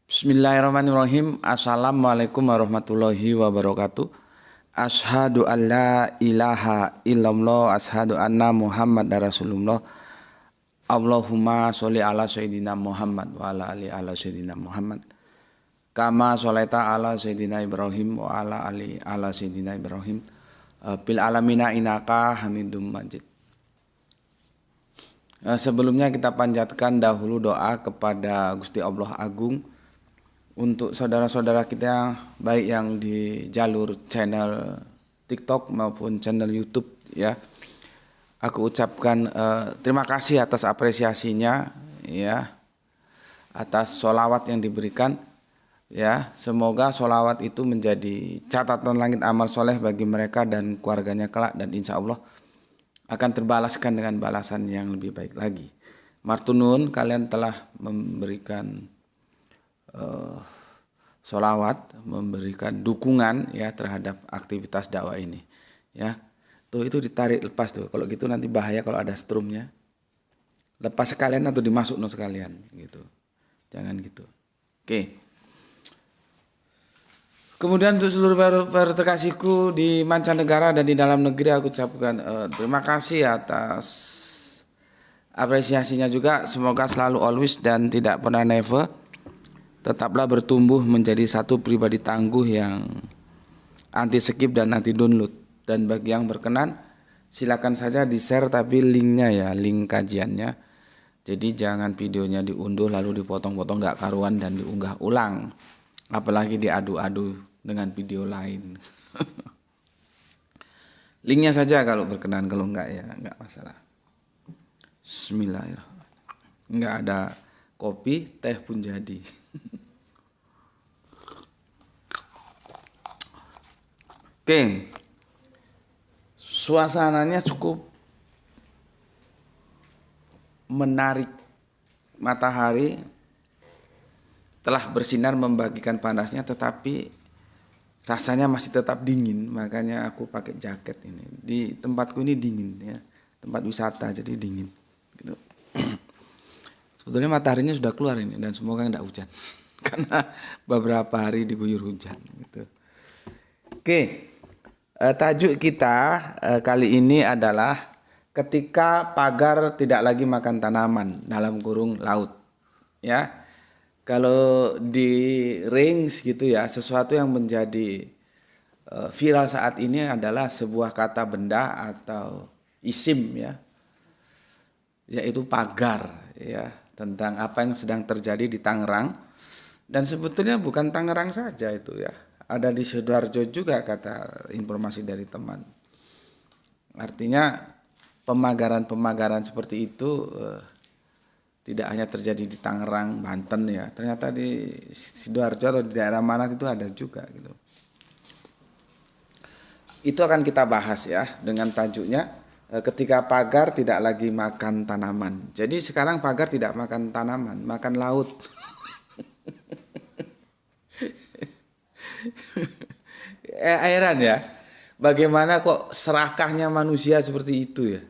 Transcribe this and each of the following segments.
Bismillahirrahmanirrahim. Assalamualaikum warahmatullahi wabarakatuh. Ashadu an la ilaha illallah. Ashadu anna Muhammad Rasulullah. Allahumma sholli ala sayyidina Muhammad wa ala ali ala sayyidina Muhammad. Kama sholaita ala sayyidina Ibrahim wa ala ali ala sayyidina Ibrahim. Bil alamina inaka hamidum majid. Sebelumnya kita panjatkan dahulu doa kepada Gusti Allah Agung untuk saudara-saudara kita baik yang di jalur channel TikTok maupun channel YouTube ya. Aku ucapkan terima kasih atas apresiasinya ya, atas sholawat yang diberikan ya. Semoga sholawat itu menjadi catatan langit amal soleh bagi mereka dan keluarganya kelak, dan insya Allah akan terbalaskan dengan balasan yang lebih baik lagi. Martunun, kalian telah memberikan sholawat, memberikan dukungan ya terhadap aktivitas dakwah ini ya. Tuh itu ditarik lepas tuh, kalau gitu nanti bahaya kalau ada strumnya. Lepas sekalian atau dimasuk no sekalian gitu, jangan gitu. Oke. Kemudian untuk seluruh para terkasihku di mancanegara dan di dalam negeri, aku ucapkan terima kasih atas apresiasinya juga. Semoga selalu always dan tidak pernah never. Tetaplah bertumbuh menjadi satu pribadi tangguh yang anti skip dan anti download. Dan bagi yang berkenan, silakan saja di-share tapi linknya ya, link kajiannya. Jadi jangan videonya diunduh lalu dipotong-potong gak karuan dan diunggah ulang. Apalagi diadu-adu dengan video lain. Linknya saja kalau berkenan, kalau enggak ya enggak masalah. Bismillahirrahmanirrahim. Enggak ada kopi, teh pun jadi. Oke, suasananya cukup menarik. Matahari telah bersinar membagikan panasnya, tetapi rasanya masih tetap dingin. Makanya aku pakai jaket ini. Di tempatku ini dingin ya, tempat wisata jadi dingin. Gitu. Sebetulnya mataharinya sudah keluar ini dan semoga tidak hujan, karena beberapa hari diguyur hujan. Gitu. Oke. Tajuk kita kali ini adalah ketika pagar tidak lagi makan tanaman dalam kurung laut ya. Kalau di range gitu ya, sesuatu yang menjadi viral saat ini adalah sebuah kata benda atau isim ya, yaitu pagar ya, tentang apa yang sedang terjadi di Tangerang. Dan sebetulnya bukan Tangerang saja itu ya, ada di Sidoarjo juga kata informasi dari teman. Artinya pemagaran-pemagaran seperti itu tidak hanya terjadi di Tangerang, Banten ya. Ternyata di Sidoarjo atau di daerah mana itu ada juga gitu. Itu akan kita bahas ya dengan tajuknya ketika pagar tidak lagi makan tanaman. Jadi sekarang pagar tidak makan tanaman, makan laut. Heran ya, bagaimana kok serakahnya manusia seperti itu ya.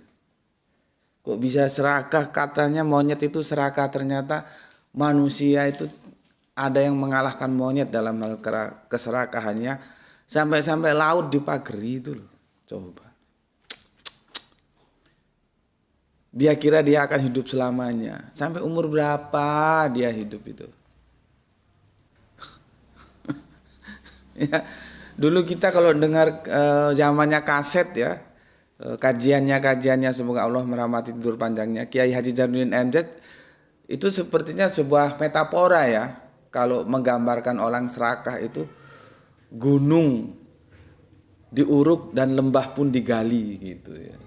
Kok bisa serakah, katanya monyet itu serakah, ternyata manusia itu ada yang mengalahkan monyet dalam hal keserakahannya. Sampai-sampai laut dipagari itu loh, coba. Dia kira dia akan hidup selamanya. Sampai umur berapa dia hidup itu? Ya, dulu kita kalau dengar zamannya kaset ya, kajiannya semoga Allah merahmati tidur panjangnya Kiai Haji Jainuddin MZ, itu sepertinya sebuah metafora ya, kalau menggambarkan orang serakah itu gunung diuruk dan lembah pun digali gitu ya.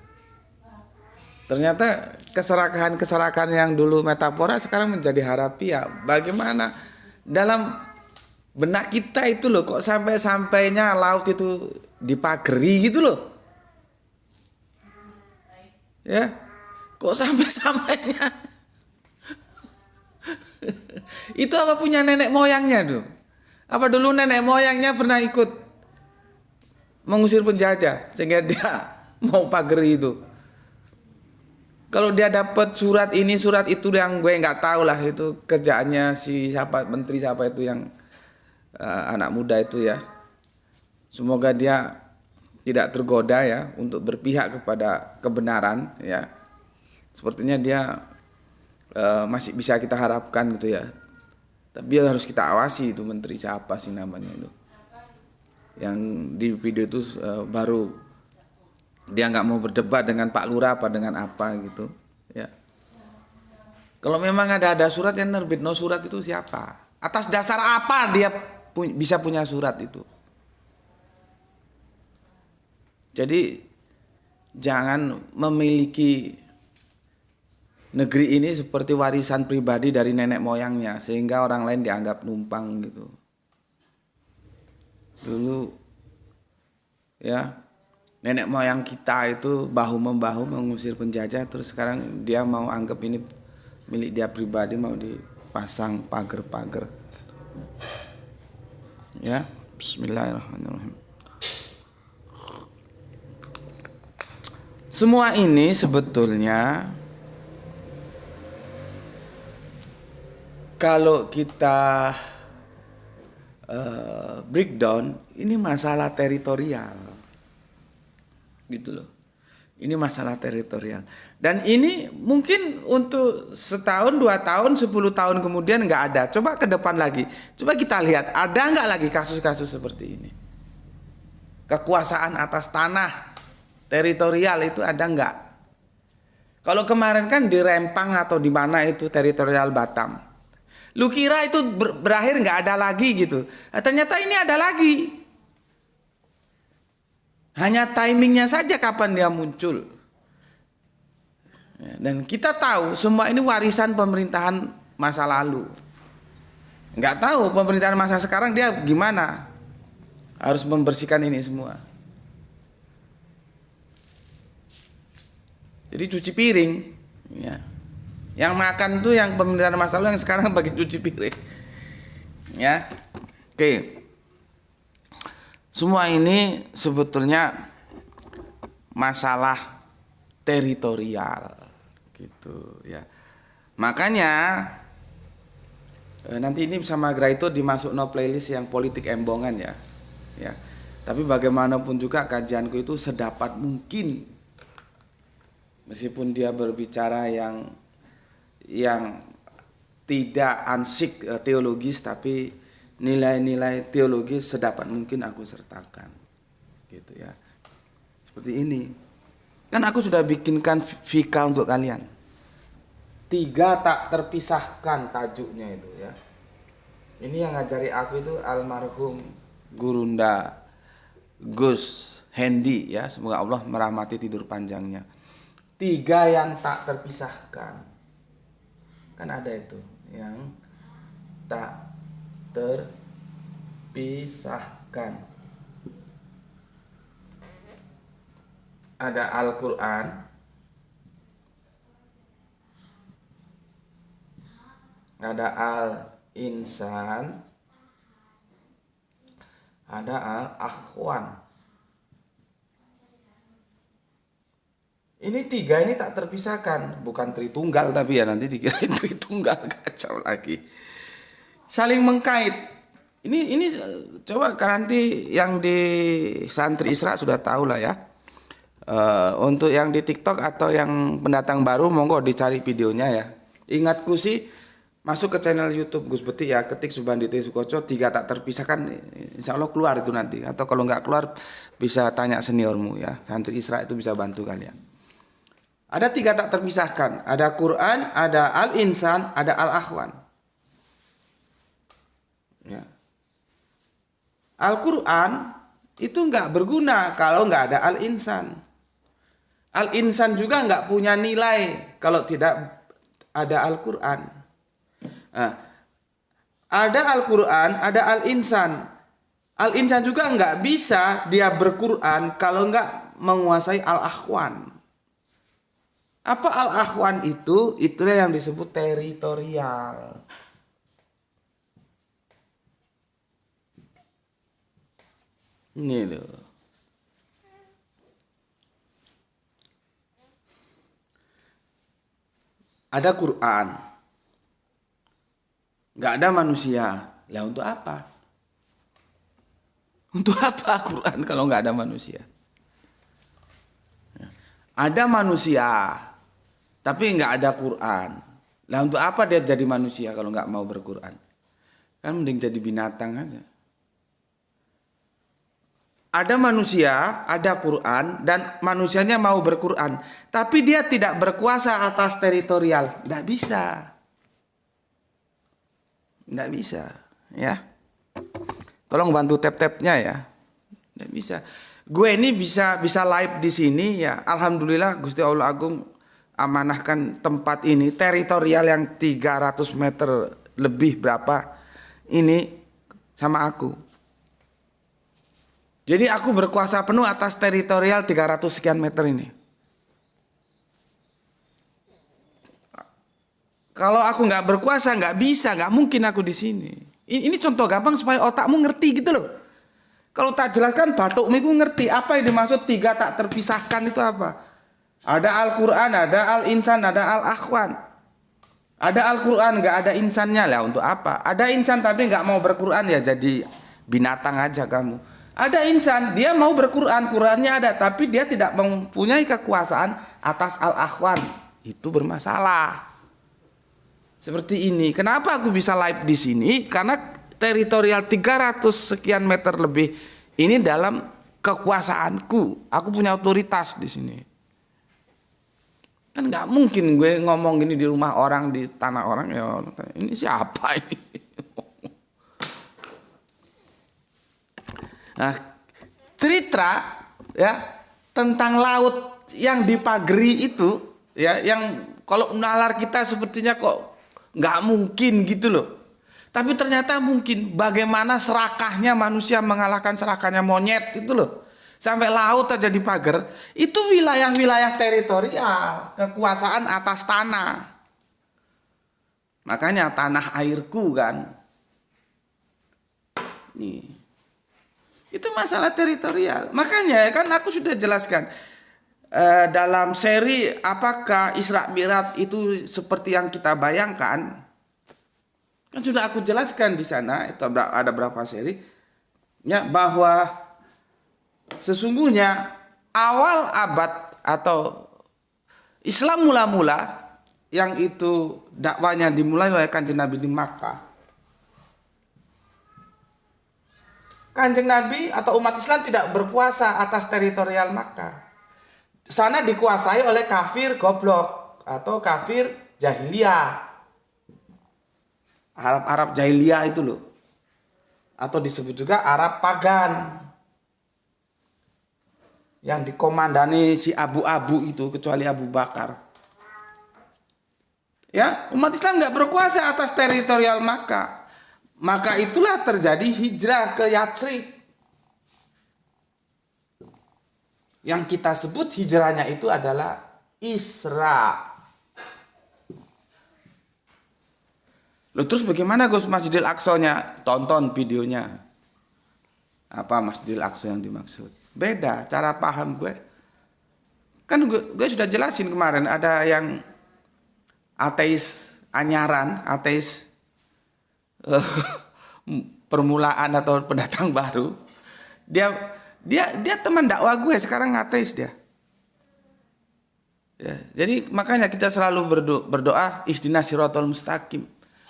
Ternyata keserakahan yang dulu metafora sekarang menjadi harafiah. Bagaimana dalam benak kita itu loh, kok sampai-sampainya laut itu dipagari gitu loh. Ya, kok sampai-sampainya. Itu apa punya nenek moyangnya tuh? Apa dulu nenek moyangnya pernah ikut mengusir penjajah sehingga dia mau pagari itu? Kalau dia dapat surat ini surat itu yang gue nggak tahu lah, itu kerjaannya si siapa, menteri siapa itu yang anak muda itu ya. Semoga dia tidak tergoda ya untuk berpihak kepada kebenaran ya. Sepertinya dia masih bisa kita harapkan gitu ya. Tapi harus kita awasi itu menteri siapa sih namanya itu. Yang di video itu baru dia nggak mau berdebat dengan Pak Lurah apa dengan apa gitu ya. Kalau memang ada surat yang nerbit no surat itu siapa? Atas dasar apa dia bisa punya surat itu? Jadi jangan memiliki negeri ini seperti warisan pribadi dari nenek moyangnya sehingga orang lain dianggap numpang gitu. Dulu ya nenek moyang kita itu bahu-membahu mengusir penjajah, terus sekarang dia mau anggap ini milik dia pribadi, mau dipasang pagar-pagar. Ya, bismillahirrahmanirrahim. Semua ini sebetulnya kalau kita breakdown, ini masalah teritorial, gitu loh. Ini masalah teritorial. Dan ini mungkin untuk setahun, 2 tahun, 10 tahun kemudian nggak ada. Coba ke depan lagi. Coba kita lihat, ada nggak lagi kasus-kasus seperti ini? Kekuasaan atas tanah teritorial itu ada nggak? Kalau kemarin kan di Rempang atau di mana itu teritorial Batam. Lu kira itu berakhir nggak ada lagi gitu? Ternyata ini ada lagi. Hanya timingnya saja kapan dia muncul. Dan kita tahu semua ini warisan pemerintahan masa lalu. Nggak tahu pemerintahan masa sekarang dia gimana. Harus membersihkan ini semua. Jadi cuci piring. Ya. Yang makan tuh yang pemerintahan masa lalu, yang sekarang bagi cuci piring. Ya. Oke. Semua ini sebetulnya masalah teritorial gitu ya. Makanya nanti ini sama Gra itu dimasuk no playlist yang politik embongan ya. Ya. Tapi bagaimanapun juga kajianku itu sedapat mungkin, meskipun dia berbicara yang tidak ansik teologis, tapi nilai-nilai teologis sedapat mungkin aku sertakan gitu ya. Seperti ini kan aku sudah bikinkan fika untuk kalian, 3 tak terpisahkan tajuknya itu ya. Ini yang ngajari aku itu almarhum Gurunda Gus Hendi ya, semoga Allah merahmati tidur panjangnya. 3 yang tak terpisahkan kan ada itu yang tak terpisahkan. Ada Al-Quran, ada Al-Insan, ada Al-Akhwan. Ini 3 ini tak terpisahkan, bukan Tritunggal tapi ya, nanti dikirain Tritunggal, kacau lagi. Saling mengkait. Ini coba nanti yang di Santri Isra sudah tahu lah ya. Untuk yang di TikTok atau yang pendatang baru, monggo dicari videonya ya. Ingatku sih masuk ke channel YouTube Gus Beti ya, ketik Subandite Sukoco 3 tak terpisahkan, insya Allah keluar itu nanti. Atau kalau nggak keluar bisa tanya seniormu ya. Santri Isra itu bisa bantu kalian. Ada 3 tak terpisahkan. Ada Quran, ada Al-Insan, ada Al-Akhwan. Ya. Al-Quran itu nggak berguna kalau nggak ada Al-Insan. Al-Insan juga nggak punya nilai kalau tidak ada Al-Quran. Nah, ada Al-Quran, ada Al-Insan. Al-Insan juga nggak bisa dia berquran kalau nggak menguasai Al-Akhwan. Apa Al-Akhwan itu? Itulah yang disebut teritorial. Ini loh. ada Quran, nggak ada manusia. Lah untuk apa? Untuk apa Quran kalau nggak ada manusia? Ada manusia, tapi nggak ada Quran. Lah untuk apa dia jadi manusia kalau nggak mau berquran? Kan mending jadi binatang aja. Ada manusia, ada Quran, dan manusianya mau berquran, tapi dia tidak berkuasa atas teritorial. Nggak bisa. Nggak bisa, ya. Tolong bantu tap-tapnya ya. Nggak bisa. Gue ini bisa live di sini ya. Alhamdulillah Gusti Allah Agung amanahkan tempat ini teritorial yang 300 meter lebih berapa ini sama aku. Jadi aku berkuasa penuh atas teritorial 300 sekian meter ini. Kalau aku nggak berkuasa, nggak bisa, nggak mungkin aku di sini. Ini contoh gampang supaya otakmu ngerti gitu loh. Kalau tak jelaskan, batukmu itu ngerti apa yang dimaksud 3 tak terpisahkan itu apa. Ada Al-Quran, ada Al-Insan, ada Al-Akhwan. Ada Al-Quran, nggak ada insannya lah untuk apa. Ada insan tapi nggak mau berquran ya jadi binatang aja kamu. Ada insan, dia mau berquran, Qurannya ada, tapi dia tidak mempunyai kekuasaan atas Al-Akhwan. Itu bermasalah. Seperti ini. Kenapa aku bisa live di sini? Karena teritorial 300 sekian meter lebih ini dalam kekuasaanku. Aku punya otoritas di sini. Kan nggak mungkin gue ngomong gini di rumah orang, di tanah orang ya. Ini siapa ini? Nah, cerita ya tentang laut yang dipagari itu ya, yang kalau nalar kita sepertinya kok nggak mungkin gitu loh. Tapi ternyata mungkin. Bagaimana serakahnya manusia mengalahkan serakahnya monyet itu loh. Sampai laut aja dipagar. Itu wilayah-wilayah teritorial, kekuasaan atas tanah. Makanya tanah airku kan. Nih. Itu masalah teritorial. Makanya kan aku sudah jelaskan dalam seri apakah Isra Mi'raj itu seperti yang kita bayangkan. Kan sudah aku jelaskan di sana, itu ada berapa seri ya, bahwa sesungguhnya awal abad atau Islam mula-mula yang itu dakwanya dimulai oleh Kanjeng Nabi di Makkah. Kanjeng Nabi atau umat Islam tidak berkuasa atas teritorial Makkah. Sana dikuasai oleh kafir goblok atau kafir jahiliyah. Arab jahiliyah itu loh. Atau disebut juga Arab pagan. Yang dikomandani si Abu-Abu itu, kecuali Abu Bakar. Ya, umat Islam nggak berkuasa atas teritorial Makkah. Maka itulah terjadi hijrah ke Yatsrib. Yang kita sebut hijrahnya itu adalah Isra. Loh, terus bagaimana Gus Masjidil Aqsa-nya? Tonton videonya. Apa Masjidil Aqsa yang dimaksud? Beda cara paham gue. Kan gue sudah jelasin kemarin, ada yang ateis anyaran, ateis permulaan atau pendatang baru. Dia teman dakwah gue, sekarang ateis dia. Ya, jadi makanya kita selalu berdoa ihdinas siratal mustaqim.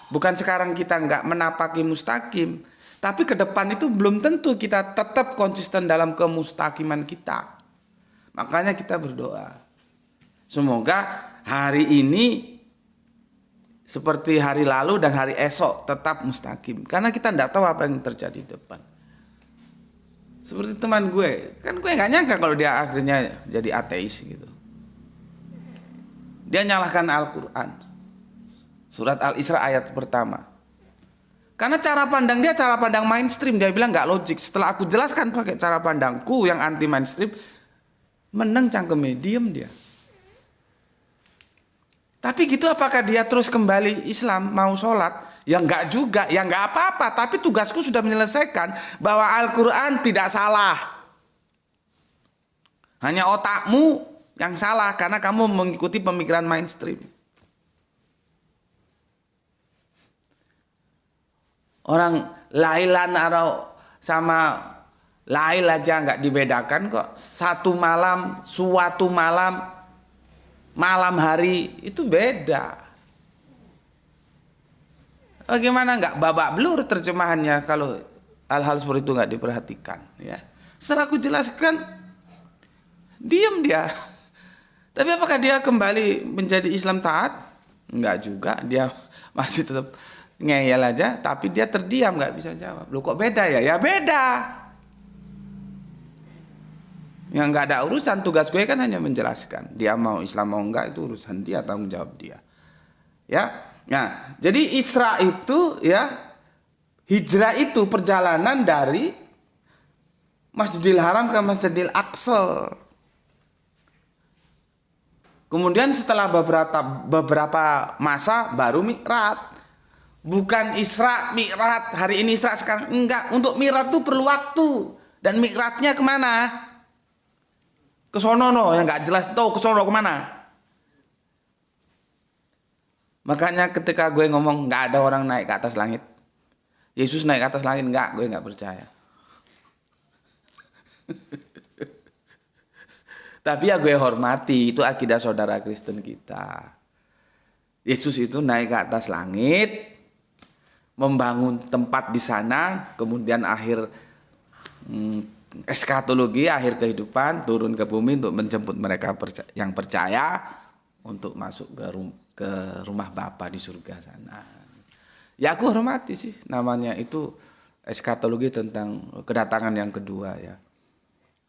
Bukan sekarang kita nggak menapaki mustaqim, tapi ke depan itu belum tentu kita tetap konsisten dalam kemustaqiman kita. Makanya kita berdoa. Semoga hari ini seperti hari lalu dan hari esok tetap mustaqim. Karena kita tidak tahu apa yang terjadi di depan. Seperti teman gue. Kan gue gak nyangka kalau dia akhirnya jadi ateis gitu. Dia nyalahkan Al-Quran. Surat Al-Isra ayat pertama. Karena cara pandang dia cara pandang mainstream. Dia bilang gak logik. Setelah aku jelaskan pakai cara pandangku yang anti mainstream, menang cangkeme, diem dia. Tapi gitu apakah dia terus kembali Islam, mau sholat? Ya enggak juga, ya enggak apa-apa. Tapi tugasku sudah menyelesaikan bahwa Al-Quran tidak salah. Hanya otakmu yang salah karena kamu mengikuti pemikiran mainstream. Orang lailan atau sama lail aja nggak dibedakan kok. Satu malam, suatu malam, malam hari itu beda. Bagaimana nggak babak belur terjemahannya kalau hal-hal seperti itu nggak diperhatikan, ya. Setelah aku jelaskan, diam dia. Tapi apakah dia kembali menjadi Islam taat? Enggak juga, dia masih tetap ngeyel aja, tapi dia terdiam, nggak bisa jawab. Loh kok beda ya? Ya beda. Yang nggak ada urusan, tugas gue kan hanya menjelaskan. Dia mau Islam mau enggak itu urusan dia, tanggung jawab dia. Ya. Nah, jadi Isra itu ya, hijrah itu perjalanan dari Masjidil Haram ke Masjidil Aqsa. Kemudian setelah beberapa masa baru Mi'raj. Bukan Isra, Mi'raj. Hari ini Isra, sekarang enggak. Untuk Mi'raj itu perlu waktu. Dan Mi'rajnya kemana? Ke sono no, yang enggak jelas tuh ke sono kemana. Makanya ketika gue ngomong enggak ada orang naik ke atas langit. Yesus naik ke atas langit, enggak, gue enggak percaya. Tapi ya gue hormati, itu akidah saudara Kristen kita. Yesus itu naik ke atas langit, membangun tempat di sana, kemudian akhir eskatologi, akhir kehidupan, turun ke bumi untuk menjemput mereka yang percaya untuk masuk ke rumah Bapa di surga sana. Ya aku hormati sih, namanya itu eskatologi tentang kedatangan yang kedua ya.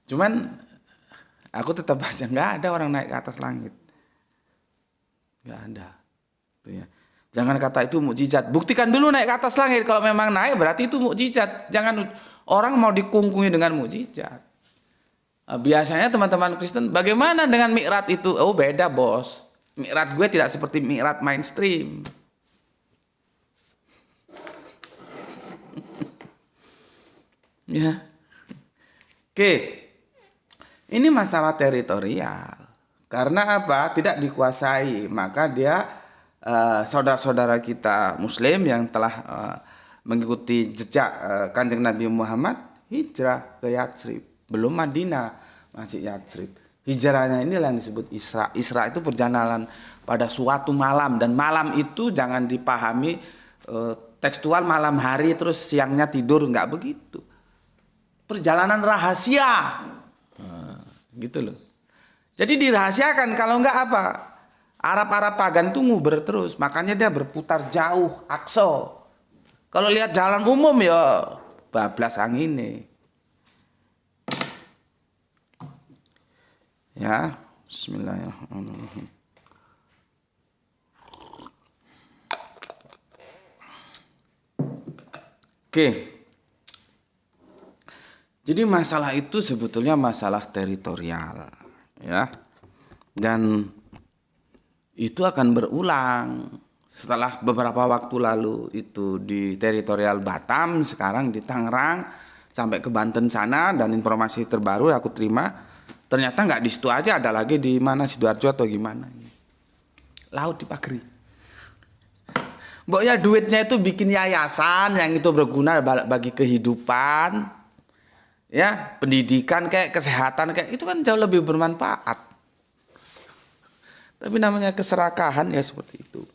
Cuman aku tetap baca nggak ada orang naik ke atas langit, nggak ada. Tuh ya. Jangan kata itu mukjizat. Buktikan dulu naik ke atas langit. Kalau memang naik berarti itu mukjizat. Jangan orang mau dikungkungi dengan mukjizat. Biasanya teman-teman Kristen, bagaimana dengan Mi'raj itu? Oh beda bos. Mi'raj gue tidak seperti Mi'raj mainstream. Ya. Oke. Ini masalah teritorial. Karena apa? Tidak dikuasai. Maka dia saudara-saudara kita Muslim yang telah mengikuti jejak Kanjeng Nabi Muhammad hijrah ke Yatsrib. Belum Madinah, masih Yatsrib. Hijrahnya inilah yang disebut Isra. Isra itu perjalanan pada suatu malam, dan malam itu jangan dipahami tekstual malam hari terus siangnya tidur, nggak begitu. Perjalanan rahasia, gitu loh. Jadi dirahasiakan, kalau nggak apa? Arab-Arab pagan itu nguber terus, makanya dia berputar jauh, Aqsa. Kalau lihat jalan umum ya bablas angin nih. Ya, bismillahirrahmanirrahim. Oke. Jadi masalah itu sebetulnya masalah teritorial, ya. Dan itu akan berulang setelah beberapa waktu lalu itu di teritorial Batam, sekarang di Tangerang sampai ke Banten sana, dan informasi terbaru aku terima ternyata nggak di situ aja, ada lagi di mana, Sidoarjo atau gimana, laut di Pagri. Mboknya duitnya itu bikin yayasan yang itu berguna bagi kehidupan, ya pendidikan kayak kesehatan kayak itu kan jauh lebih bermanfaat. Tapi namanya keserakahan ya seperti itu.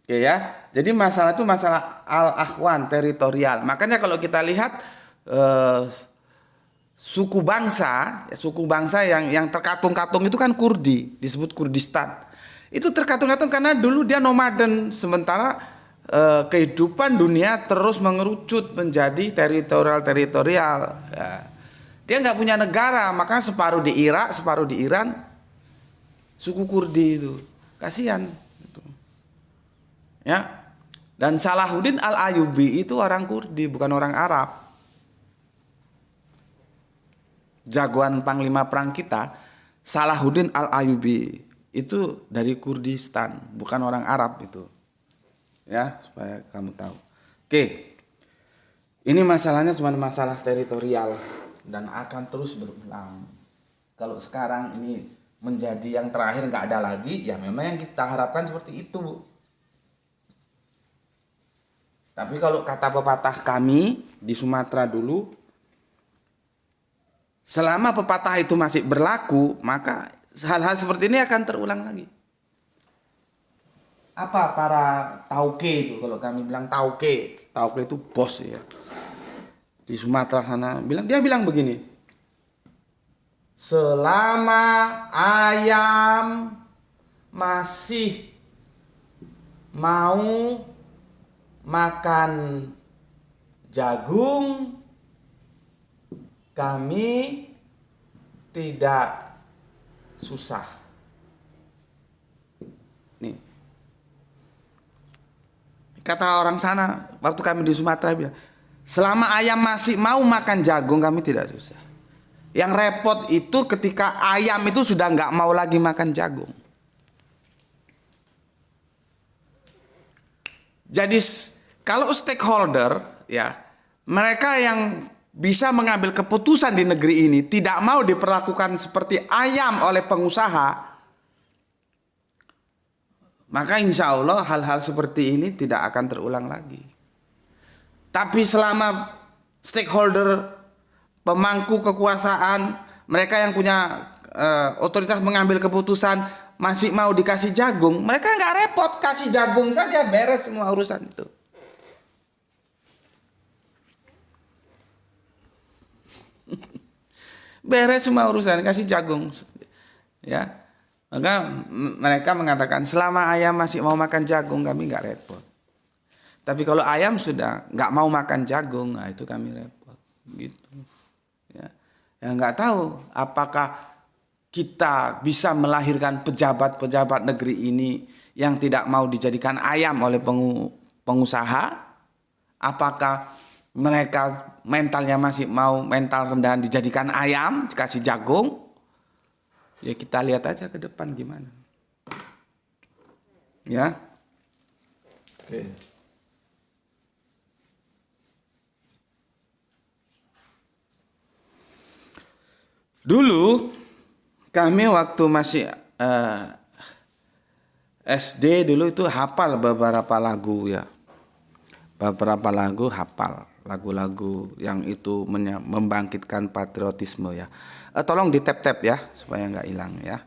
Oke ya. Jadi masalah itu masalah al-akhwan, teritorial. Makanya kalau kita lihat suku bangsa yang terkatung-katung itu kan Kurdi, disebut Kurdistan. Itu terkatung-katung karena dulu dia nomaden, sementara kehidupan dunia terus mengerucut menjadi teritorial. Ya. Dia nggak punya negara, maka separuh di Irak, separuh di Iran. Suku Kurdi itu kasihan gitu. Ya. Dan Salahuddin Al-Ayyubi itu orang Kurdi, bukan orang Arab. Jagoan panglima perang kita Salahuddin Al-Ayyubi itu dari Kurdistan, bukan orang Arab itu. Ya, supaya kamu tahu. Oke. Ini masalahnya cuma masalah teritorial dan akan terus berulang. Kalau sekarang ini menjadi yang terakhir nggak ada lagi, ya memang yang kita harapkan seperti itu. Tapi kalau kata pepatah kami di Sumatera dulu, selama pepatah itu masih berlaku, maka hal-hal seperti ini akan terulang lagi. Apa para tauke itu, kalau kami bilang tauke itu bos ya. Di Sumatera sana dia bilang begini. Selama ayam masih mau makan jagung, kami tidak susah. Nih. Kata orang sana waktu kami di Sumatera bilang, selama ayam masih mau makan jagung kami tidak susah. Yang repot itu ketika ayam itu sudah nggak mau lagi makan jagung. Jadi kalau stakeholder ya, mereka yang bisa mengambil keputusan di negeri ini tidak mau diperlakukan seperti ayam oleh pengusaha, maka insya Allah hal-hal seperti ini tidak akan terulang lagi. Tapi selama stakeholder, pemangku kekuasaan, mereka yang punya otoritas mengambil keputusan masih mau dikasih jagung, mereka nggak repot, kasih jagung saja beres semua urusan itu. Beres semua urusan, kasih jagung, ya. Maka mereka mengatakan selama ayam masih mau makan jagung kami nggak repot. Tapi kalau ayam sudah nggak mau makan jagung, nah itu kami repot, gitu. Ya, yang nggak tahu apakah kita bisa melahirkan pejabat-pejabat negeri ini yang tidak mau dijadikan ayam oleh pengusaha? Apakah mereka mentalnya masih mau mental rendahan dijadikan ayam, dikasih jagung? Ya kita lihat aja ke depan gimana. Ya. Oke. Dulu kami waktu masih SD dulu itu hafal beberapa lagu ya. Beberapa lagu hafal. Lagu-lagu yang itu membangkitkan patriotisme ya. Tolong di tap-tap ya supaya nggak hilang ya.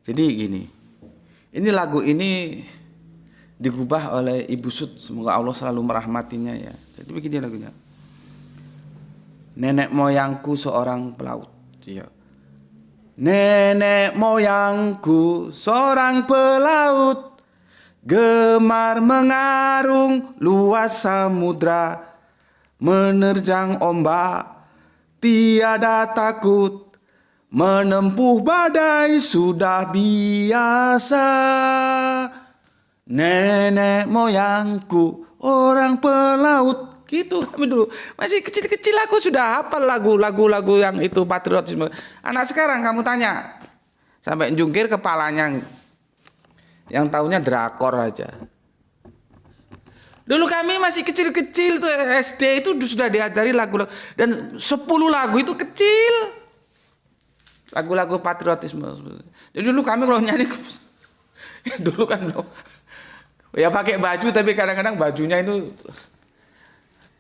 Jadi gini. Ini lagu ini digubah oleh Ibu Sud. Semoga Allah selalu merahmatinya ya. Jadi begini lagunya. Nenek moyangku seorang pelaut. Ya. Nenek moyangku seorang pelaut, gemar mengarung luas samudra, menerjang ombak tiada takut, menempuh badai sudah biasa. Nenek moyangku orang pelaut. Gitu kami dulu. Masih kecil-kecil aku sudah hafal lagu-lagu yang itu patriotisme. Anak sekarang kamu tanya sampai jungkir kepalanya, yang tahunya drakor aja. Dulu kami masih kecil-kecil tuh SD itu sudah diajari lagu-lagu, dan 10 lagu itu kecil. Lagu-lagu patriotisme. Jadi dulu kami kalau nyanyi dulu kan ya pakai baju, tapi kadang-kadang bajunya itu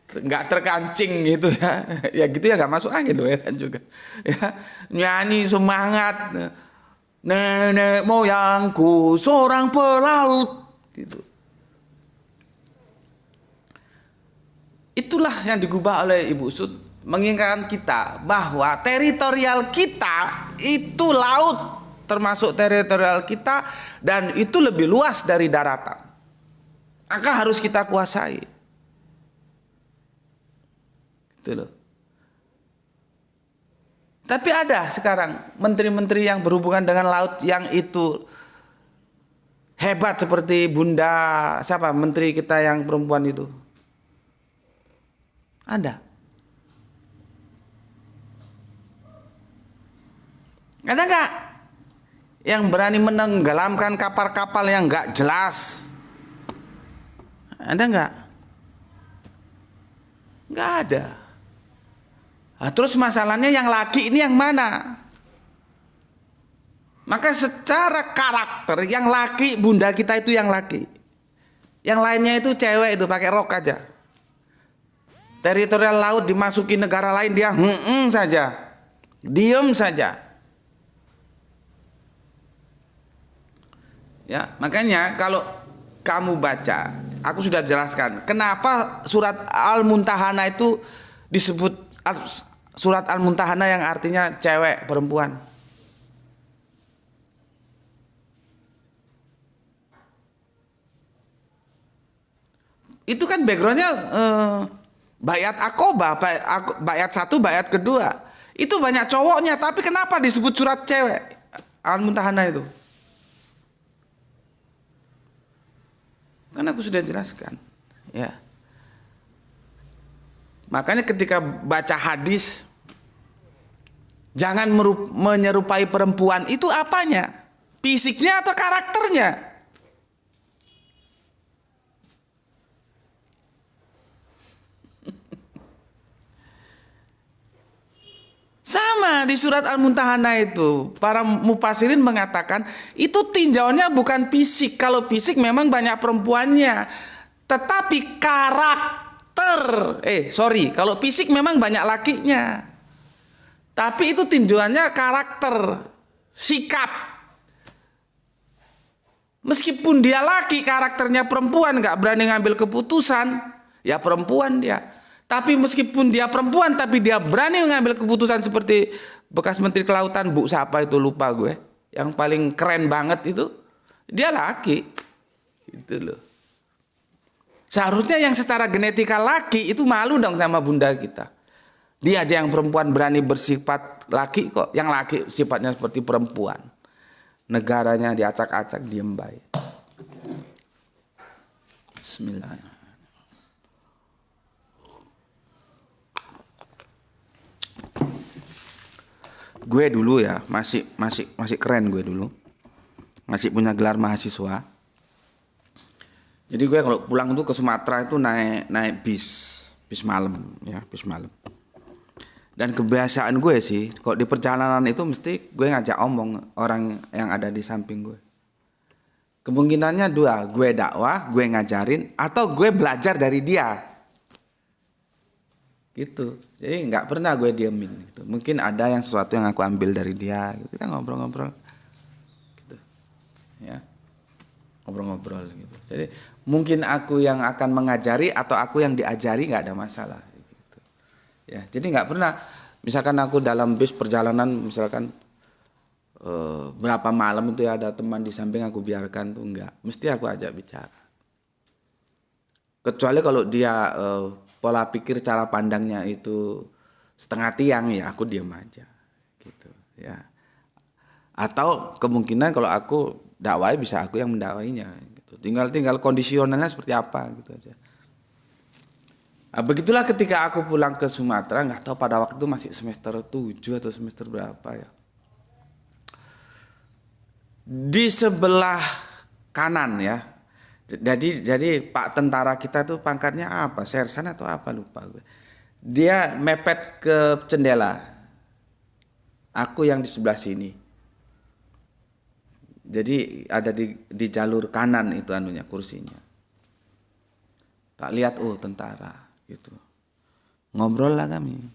nggak terkancing gitu ya, ya gitu ya nggak masuk angin loh ya juga ya, nyanyi semangat, nenek moyangku seorang pelaut gitu. Itulah yang digubah oleh Ibu Sud, mengingatkan kita bahwa teritorial kita itu laut, termasuk teritorial kita, dan itu lebih luas dari daratan, maka harus kita kuasai. Loh. Tapi ada sekarang menteri-menteri yang berhubungan dengan laut yang itu hebat seperti Bunda siapa menteri kita yang perempuan itu. Ada. Ada nggak yang berani menenggelamkan kapal-kapal yang nggak jelas? Ada nggak? Nggak ada. Nah, terus masalahnya yang laki ini yang mana? Maka secara karakter yang laki, bunda kita itu yang laki. Yang lainnya itu cewek itu pakai rok aja. Teritorial laut dimasuki negara lain dia saja. Diem saja. Ya, makanya kalau kamu baca, aku sudah jelaskan kenapa surat Al-Muntahana itu disebut surat Al-Muntahana yang artinya cewek, perempuan. Itu kan backgroundnya bayat akobah, bayat satu, bayat kedua. Itu banyak cowoknya, tapi kenapa disebut surat cewek Al-Muntahana itu? Kan aku sudah jelaskan, ya. Makanya ketika baca hadis, jangan menyerupai perempuan. Itu apanya? Fisiknya atau karakternya? Sama di surat Al-Muntahana itu, para mufasirin mengatakan itu tinjauannya bukan fisik. Kalau fisik memang banyak perempuannya, tetapi karakter, kalau fisik memang banyak lakinya, tapi itu tinjauannya karakter, sikap. Meskipun dia laki, karakternya perempuan, nggak berani ngambil keputusan, ya perempuan dia. Tapi meskipun dia perempuan, tapi dia berani mengambil keputusan seperti bekas Menteri Kelautan, Bu siapa itu lupa gue, yang paling keren banget itu, dia laki, gitu loh. Seharusnya yang secara genetika laki itu malu dong sama bunda kita. Dia aja yang perempuan berani bersifat laki kok, yang laki sifatnya seperti perempuan. Negaranya diacak-acak, diem baik. Bismillahirrahmanirrahim. Gue dulu ya masih keren gue dulu, masih punya gelar mahasiswa. Jadi gue kalau pulang tuh ke Sumatera itu naik bis malam ya, bis malam. Dan kebiasaan gue sih, kalau di perjalanan itu mesti gue ngajak omong orang yang ada di samping gue. Kemungkinannya dua, gue dakwah, gue ngajarin, atau gue belajar dari dia. Gitu. Jadi nggak pernah gue diemin gitu. Mungkin ada yang sesuatu yang aku ambil dari dia gitu. Kita ngobrol-ngobrol gitu. Ya. Ngobrol-ngobrol gitu. Jadi mungkin aku yang akan mengajari atau aku yang diajari, nggak ada masalah gitu. Ya, jadi nggak pernah misalkan aku dalam bis perjalanan misalkan berapa malam itu ya ada teman di samping aku biarkan tuh enggak. Mesti aku ajak bicara. Kecuali kalau dia pola pikir cara pandangnya itu setengah tiang, ya aku diam aja gitu ya. Atau kemungkinan kalau aku dakwai bisa aku yang mendakwainya gitu. Tinggal kondisionalnya seperti apa gitu aja. Nah, begitulah ketika aku pulang ke Sumatera, nggak tahu pada waktu itu masih semester 7 atau semester berapa ya. Di sebelah kanan ya. Jadi Pak tentara kita tuh pangkatnya apa? Sersan atau apa lupa gue. Dia mepet ke jendela. Aku yang di sebelah sini. Jadi ada di jalur kanan itu anunya kursinya. Tak lihat tentara gitu. Ngobrol lah kami.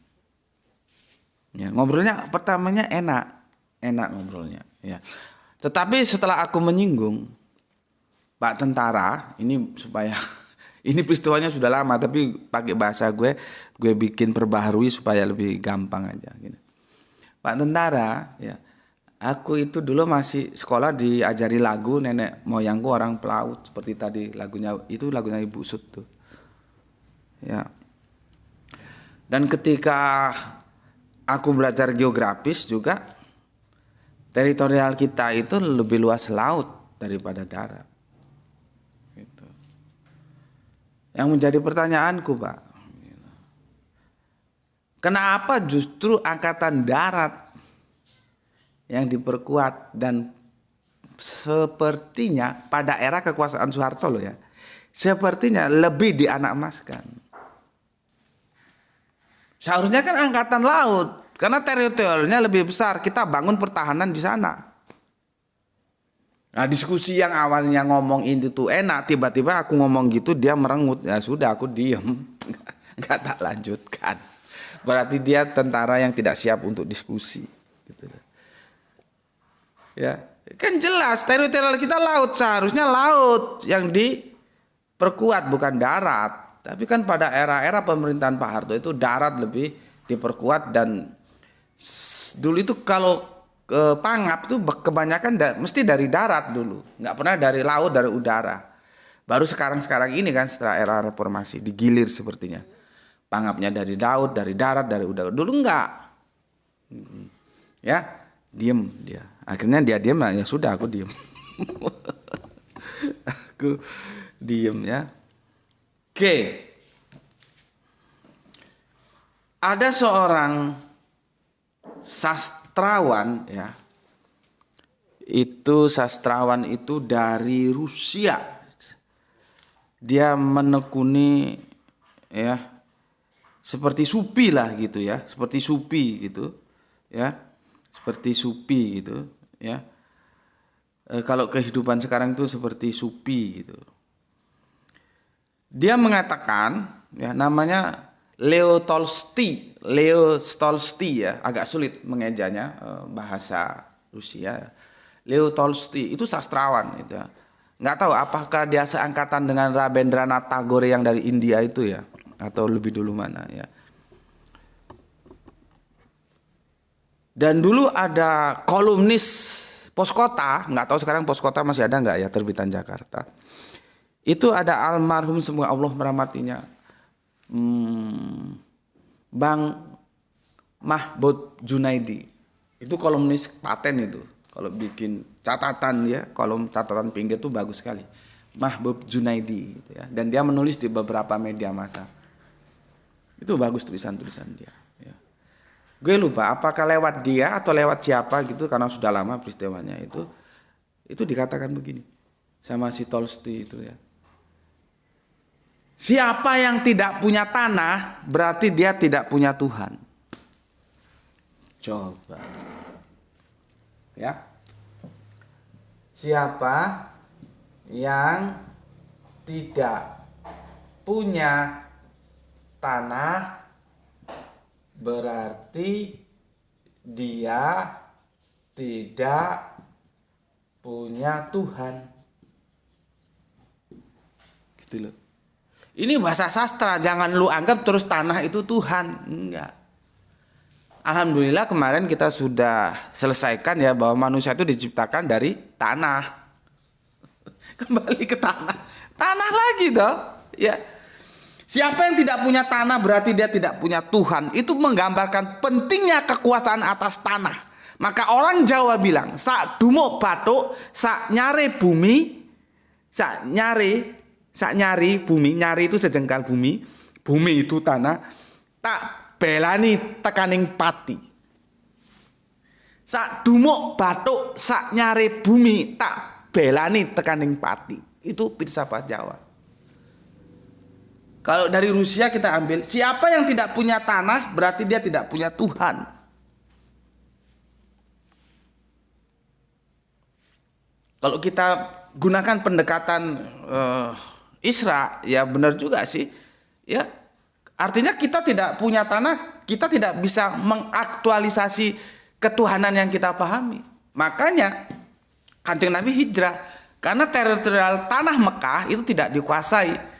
Ya, ngobrolnya pertamanya enak ngobrolnya ya. Tetapi setelah aku menyinggung Pak tentara, ini supaya ini peristiwanya sudah lama tapi pakai bahasa gue bikin perbaharui supaya lebih gampang aja gitu. Pak tentara, ya. Aku itu dulu masih sekolah diajari lagu nenek moyangku orang pelaut seperti tadi lagunya Ibu Sut tuh. Ya. Dan ketika aku belajar geografis juga teritorial kita itu lebih luas laut daripada darat. Gitu. Yang menjadi pertanyaanku, Pak, kenapa justru angkatan darat yang diperkuat dan sepertinya pada era kekuasaan Soeharto loh ya, sepertinya lebih dianak-emaskan. Seharusnya kan angkatan laut karena teritorialnya lebih besar, kita bangun pertahanan di sana. Nah, diskusi yang awalnya ngomong itu tuh enak, tiba-tiba aku ngomong gitu dia merengut. Ya sudah, aku diem, nggak tak lanjutkan. Berarti dia tentara yang tidak siap untuk diskusi. Gitu. Ya, kan jelas teritorial kita laut, seharusnya laut yang diperkuat bukan darat. Tapi kan pada era-era pemerintahan Pak Harto itu darat lebih diperkuat, dan dulu itu kalau pangap tuh kebanyakan mesti dari darat dulu, nggak pernah dari laut, dari udara. Baru sekarang ini kan setelah era reformasi digilir sepertinya. Pangapnya dari laut, dari darat, dari udara. Dulu enggak. Ya, diem dia. Akhirnya dia diem, ya sudah aku diem. Aku diem ya. Oke. Ada seorang sastrawan ya. Sastrawan itu dari Rusia. Dia menekuni ya seperti supi lah gitu ya, seperti supi gitu ya. Seperti supi gitu ya. Kalau kehidupan sekarang itu seperti supi gitu. Dia mengatakan ya, namanya Leo Tolstoy ya, agak sulit mengejanya bahasa Rusia. Leo Tolstoy itu sastrawan itu ya. Nggak tahu apakah dia seangkatan dengan Rabindranath Tagore yang dari India itu ya, atau lebih dulu mana ya. Dan dulu ada kolumnis Poskota, nggak tahu sekarang Poskota masih ada nggak ya, terbitan Jakarta. Itu ada almarhum, semoga Allah merahmatinya, Bang Mahbub Junaidi. Itu kolumnis paten itu. Kalau bikin catatan ya, kolom catatan pinggir itu bagus sekali. Mahbub Junaidi gitu ya. Dan dia menulis di beberapa media massa. Itu bagus tulisan-tulisan dia ya. Gue lupa apakah lewat dia atau lewat siapa gitu, karena sudah lama peristiwanya itu. Itu dikatakan begini sama si Tolstoy itu ya. Siapa yang tidak punya tanah, berarti dia tidak punya Tuhan. Coba. Ya. Siapa yang tidak punya tanah, berarti dia tidak punya Tuhan. Gitu loh. Ini bahasa sastra, jangan lu anggap terus tanah itu Tuhan. Enggak. Alhamdulillah kemarin kita sudah selesaikan ya, bahwa manusia itu diciptakan dari tanah. Kembali ke tanah. Tanah lagi toh. Ya. Siapa yang tidak punya tanah berarti dia tidak punya Tuhan. Itu menggambarkan pentingnya kekuasaan atas tanah. Maka orang Jawa bilang, sak dumuk batuk, sak nyare bumi, sak nyari bumi, nyari itu sejengkal bumi, bumi itu tanah, tak belani tekaning pati. Sak dumuk batuk, sak nyari bumi, tak belani tekaning pati. Itu filsafat Jawa. Kalau dari Rusia kita ambil, siapa yang tidak punya tanah berarti dia tidak punya Tuhan. Kalau kita gunakan pendekatan Isra, ya benar juga sih. Ya, artinya kita tidak punya tanah, kita tidak bisa mengaktualisasi ketuhanan yang kita pahami. Makanya Kanjeng Nabi hijrah, karena teritorial tanah Mekah itu tidak dikuasai